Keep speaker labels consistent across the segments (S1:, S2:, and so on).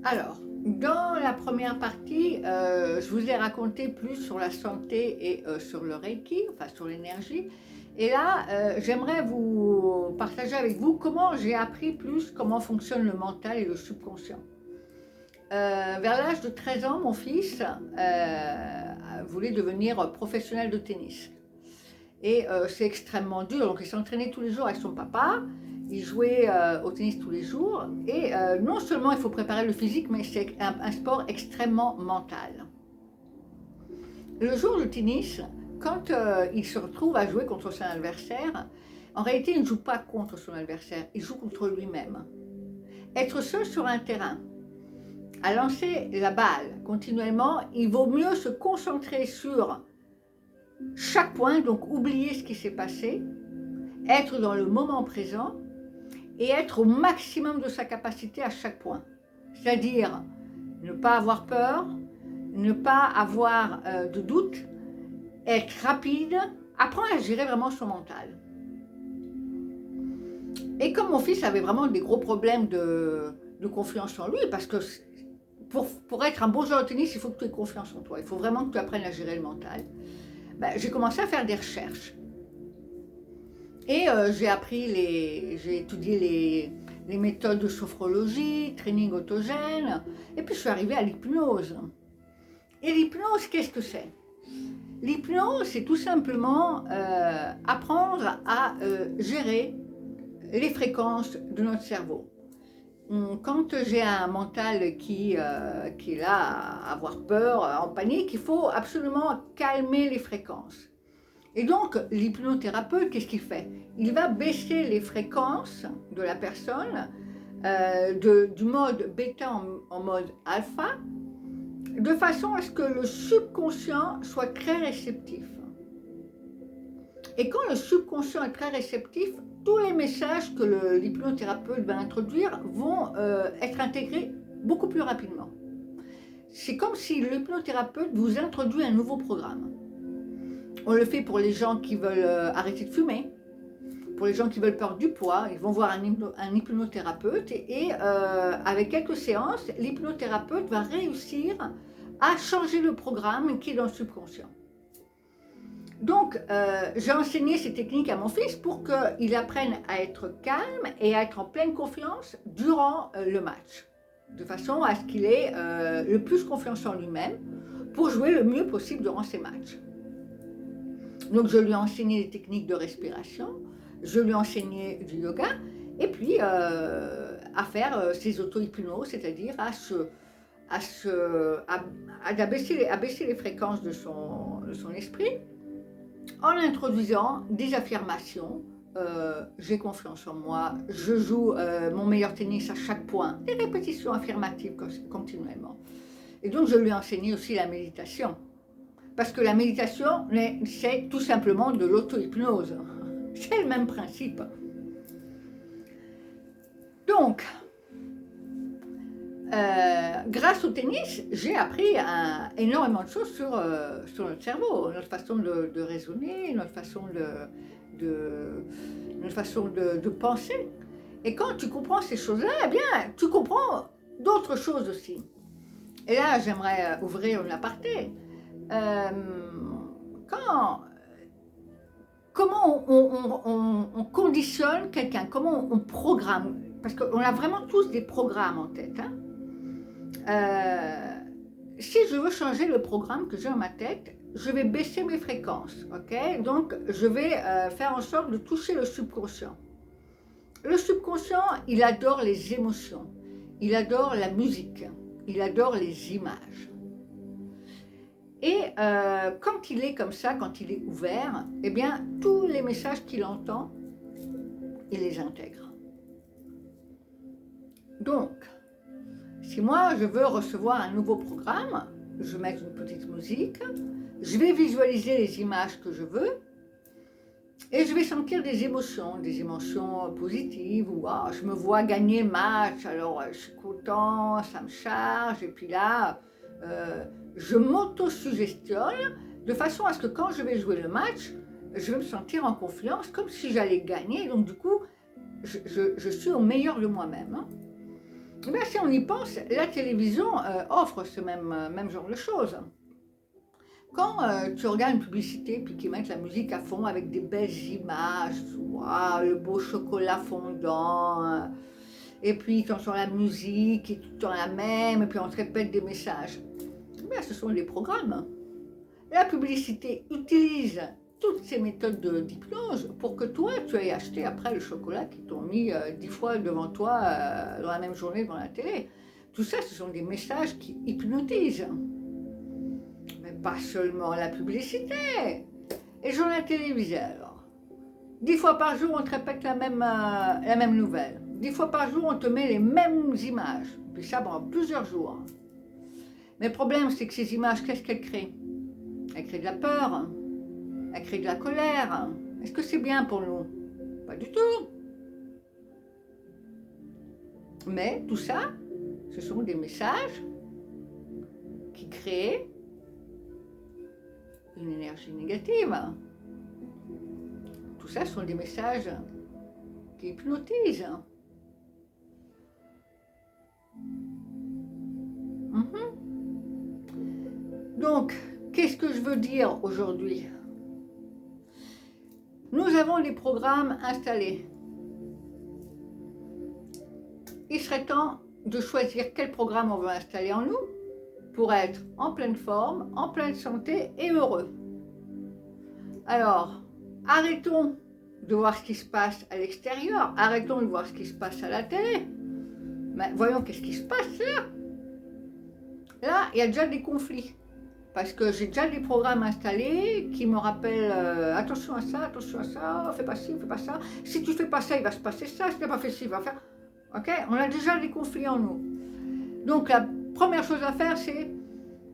S1: Alors, dans la première partie, je vous ai raconté plus sur la santé et sur le Reiki, enfin sur l'énergie. Et là, j'aimerais vous partager avec vous comment j'ai appris plus comment fonctionne le mental et le subconscient. Vers l'âge de 13 ans, mon fils voulait devenir professionnel de tennis. Et c'est extrêmement dur, donc il s'entraînait tous les jours avec son papa, il jouait au tennis tous les jours, et non seulement il faut préparer le physique, mais c'est un sport extrêmement mental. Le jour du tennis, quand il se retrouve à jouer contre son adversaire, en réalité il ne joue pas contre son adversaire, il joue contre lui-même. Être seul sur un terrain, à lancer la balle continuellement, il vaut mieux se concentrer sur chaque point, donc oublier ce qui s'est passé, être dans le moment présent et être au maximum de sa capacité à chaque point. C'est-à-dire ne pas avoir peur, ne pas avoir de doute, être rapide, apprendre à gérer vraiment son mental. Et comme mon fils avait vraiment des gros problèmes de confiance en lui, parce que pour être un bon joueur de tennis, il faut que tu aies confiance en toi, il faut vraiment que tu apprennes à gérer le mental. J'ai commencé à faire des recherches. Et j'ai étudié les méthodes de sophrologie, training autogène, et puis je suis arrivée à l'hypnose. Et l'hypnose, qu'est-ce que c'est? L'hypnose, c'est tout simplement apprendre à gérer les fréquences de notre cerveau. Quand j'ai un mental qui est là à avoir peur, en panique, il faut absolument calmer les fréquences. Et donc, l'hypnothérapeute, qu'est-ce qu'il fait? Il va baisser les fréquences de la personne du mode bêta en mode alpha, de façon à ce que le subconscient soit très réceptif. Et quand le subconscient est très réceptif, tous les messages que l'hypnothérapeute va introduire vont être intégrés beaucoup plus rapidement. C'est comme si l'hypnothérapeute vous introduit un nouveau programme. On le fait pour les gens qui veulent arrêter de fumer, pour les gens qui veulent perdre du poids, ils vont voir un hypnothérapeute et avec quelques séances, l'hypnothérapeute va réussir à changer le programme qui est dans le subconscient. Donc, j'ai enseigné ces techniques à mon fils pour qu'il apprenne à être calme et à être en pleine confiance durant le match, de façon à ce qu'il ait le plus confiance en lui-même pour jouer le mieux possible durant ses matchs. Donc, je lui ai enseigné des techniques de respiration, je lui ai enseigné du yoga, et puis à faire ses auto-hypnoses, c'est-à-dire à baisser les fréquences de son esprit, en introduisant des affirmations, j'ai confiance en moi, je joue mon meilleur tennis à chaque point, des répétitions affirmatives continuellement. Et donc je lui ai enseigné aussi la méditation, parce que la méditation, c'est tout simplement de l'auto-hypnose, c'est le même principe. Donc, grâce au tennis, j'ai appris énormément de choses sur notre cerveau, notre façon de raisonner, notre façon de penser. Et quand tu comprends ces choses-là, eh bien, tu comprends d'autres choses aussi. Et là, j'aimerais ouvrir une aparté. Comment on conditionne quelqu'un, comment on programme, parce qu'on a vraiment tous des programmes en tête, hein. Si je veux changer le programme que j'ai dans ma tête, je vais baisser mes fréquences, ok? Donc, je vais faire en sorte de toucher le subconscient. Le subconscient, il adore les émotions, il adore la musique, il adore les images. Et quand il est comme ça, quand il est ouvert, eh bien, tous les messages qu'il entend, il les intègre. Donc, si moi je veux recevoir un nouveau programme, je vais mettre une petite musique, je vais visualiser les images que je veux et je vais sentir des émotions positives ou je me vois gagner le match, alors je suis content, ça me charge et puis là, je m'auto-suggestionne de façon à ce que quand je vais jouer le match, je vais me sentir en confiance comme si j'allais gagner, donc du coup, je suis au meilleur de moi-même, hein. Eh bien, si on y pense, la télévision offre ce même genre de choses. Quand tu regardes une publicité puis qu'ils mettent la musique à fond avec des belles images, waouh, le beau chocolat fondant, et puis tu entends la musique qui est tout le temps la même, et puis on te répète des messages. Ben, ce sont des programmes. La publicité utilise toutes ces méthodes d'hypnose pour que toi, tu aies acheté après le chocolat qu'ils t'ont mis 10 fois devant toi dans la même journée devant la télé. Tout ça, ce sont des messages qui hypnotisent. Mais pas seulement la publicité. Et journal télévisé alors. 10 fois par jour, on te répète la même nouvelle. 10 fois par jour, on te met les mêmes images. Puis ça pendant plusieurs jours. Mais le problème, c'est que ces images, qu'est-ce qu'elles créent? Elles créent de la peur. Elles créent de la colère. Est-ce que c'est bien pour nous? Pas du tout. Mais tout ça, ce sont des messages qui créent une énergie négative. Tout ça sont des messages qui hypnotisent. Donc, qu'est-ce que je veux dire aujourd'hui? Nous avons des programmes installés. Il serait temps de choisir quel programme on veut installer en nous pour être en pleine forme, en pleine santé et heureux. Alors, arrêtons de voir ce qui se passe à l'extérieur, arrêtons de voir ce qui se passe à la télé. Mais voyons qu'est-ce qui se passe là. Là, il y a déjà des conflits. Parce que j'ai déjà des programmes installés qui me rappellent attention à ça, fais pas ci, fais pas ça. Si tu fais pas ça, il va se passer ça. Si tu n'as pas fait ci, il va faire. Ok? On a déjà des conflits en nous. Donc la première chose à faire, c'est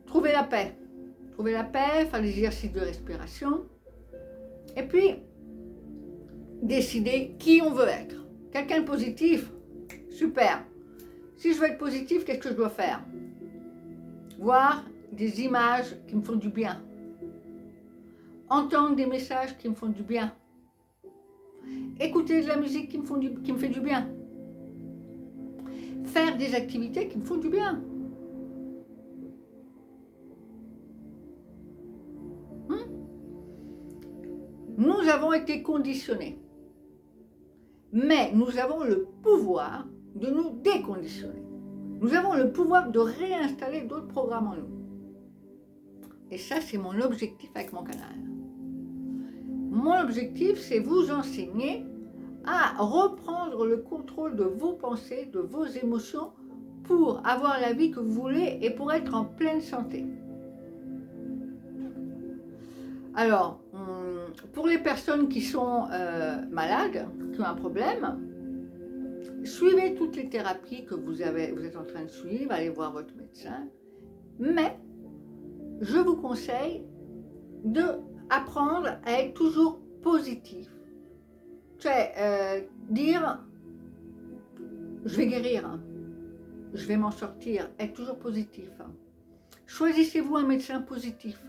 S1: trouver la paix. Trouver la paix, faire des exercices de respiration. Et puis, décider qui on veut être. Quelqu'un de positif, super. Si je veux être positif, qu'est-ce que je dois faire? Voir des images qui me font du bien. Entendre des messages qui me font du bien. Écouter de la musique qui me fait du bien. Faire des activités qui me font du bien. Nous avons été conditionnés. Mais nous avons le pouvoir de nous déconditionner. Nous avons le pouvoir de réinstaller d'autres programmes en nous. Et ça, c'est mon objectif avec mon canal. Mon objectif, c'est vous enseigner à reprendre le contrôle de vos pensées, de vos émotions, pour avoir la vie que vous voulez et pour être en pleine santé. Alors, pour les personnes qui sont malades, qui ont un problème, suivez toutes les thérapies que vous êtes en train de suivre, allez voir votre médecin, mais je vous conseille d'apprendre à être toujours positif. Dire je vais guérir, je vais m'en sortir, être toujours positif. Choisissez-vous un médecin positif,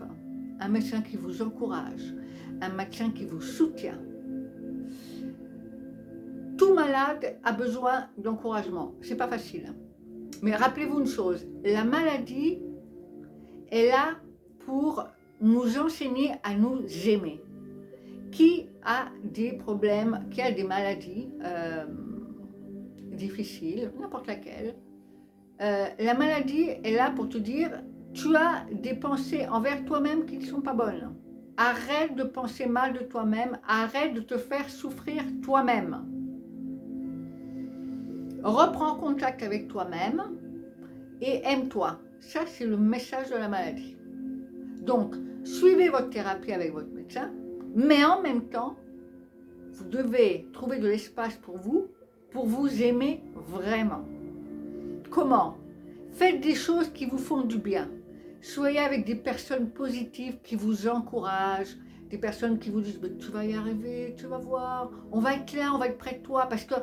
S1: un médecin qui vous encourage, un médecin qui vous soutient. Tout malade a besoin d'encouragement, c'est pas facile. Mais rappelez-vous une chose, la maladie est là pour nous enseigner à nous aimer. Qui a des problèmes, qui a des maladies difficiles, n'importe laquelle, la maladie est là pour te dire, tu as des pensées envers toi-même qui ne sont pas bonnes. Arrête de penser mal de toi-même, arrête de te faire souffrir toi-même. Reprends contact avec toi-même et aime-toi. Ça, c'est le message de la maladie. Donc, suivez votre thérapie avec votre médecin, mais en même temps, vous devez trouver de l'espace pour vous aimer vraiment. Comment? Faites des choses qui vous font du bien. Soyez avec des personnes positives qui vous encouragent, des personnes qui vous disent « tu vas y arriver, tu vas voir, on va être là, on va être près de toi ». Parce que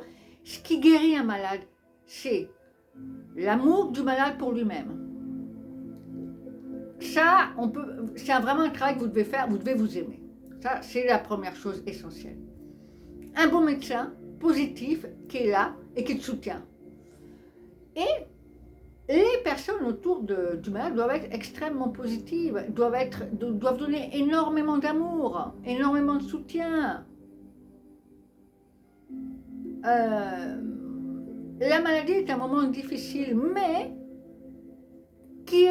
S1: ce qui guérit un malade, c'est l'amour du malade pour lui-même. Ça, c'est vraiment un travail que vous devez faire, vous devez vous aimer. Ça, c'est la première chose essentielle. Un bon médecin, positif, qui est là et qui te soutient. les personnes autour du malade doivent être extrêmement positives, doivent donner énormément d'amour, énormément de soutien. La maladie est un moment difficile, mais qui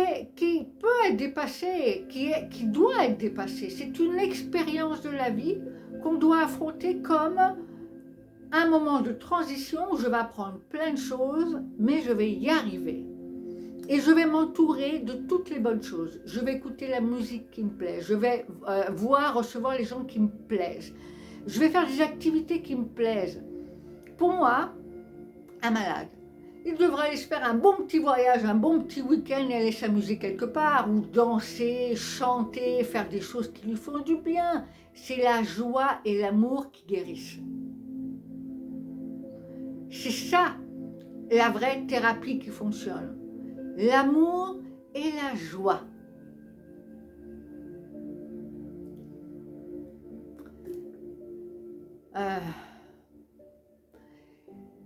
S1: peut être dépassé, qui doit être dépassé. C'est une expérience de la vie qu'on doit affronter comme un moment de transition où je vais apprendre plein de choses, mais je vais y arriver. Et je vais m'entourer de toutes les bonnes choses. Je vais écouter la musique qui me plaît, je vais recevoir les gens qui me plaisent. Je vais faire des activités qui me plaisent. Pour moi, un malade, il devrait aller se faire un bon petit voyage, un bon petit week-end et aller s'amuser quelque part, ou danser, chanter, faire des choses qui lui font du bien. C'est la joie et l'amour qui guérissent. C'est ça, la vraie thérapie qui fonctionne. L'amour et la joie.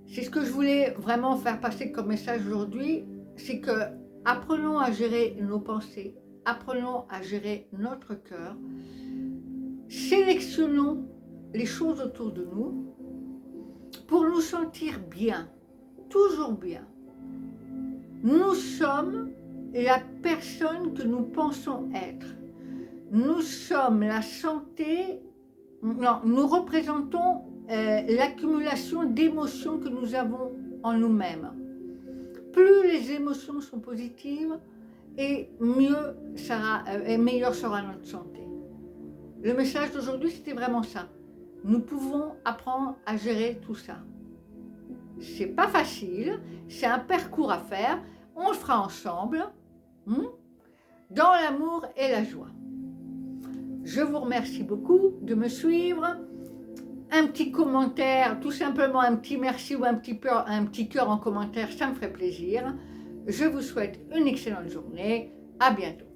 S1: C'est ce que je voulais vraiment faire passer comme message aujourd'hui, c'est que apprenons à gérer nos pensées, apprenons à gérer notre cœur, sélectionnons les choses autour de nous pour nous sentir bien, toujours bien. Nous sommes la personne que nous pensons être. Nous sommes la santé, non, nous représentons l'accumulation d'émotions que nous avons en nous-mêmes. Plus les émotions sont positives, et meilleure sera notre santé. Le message d'aujourd'hui, c'était vraiment ça. Nous pouvons apprendre à gérer tout ça. C'est pas facile, c'est un parcours à faire, on le fera ensemble, dans l'amour et la joie. Je vous remercie beaucoup de me suivre. Un petit commentaire, tout simplement un petit merci ou un petit cœur en commentaire, ça me ferait plaisir. Je vous souhaite une excellente journée, à bientôt.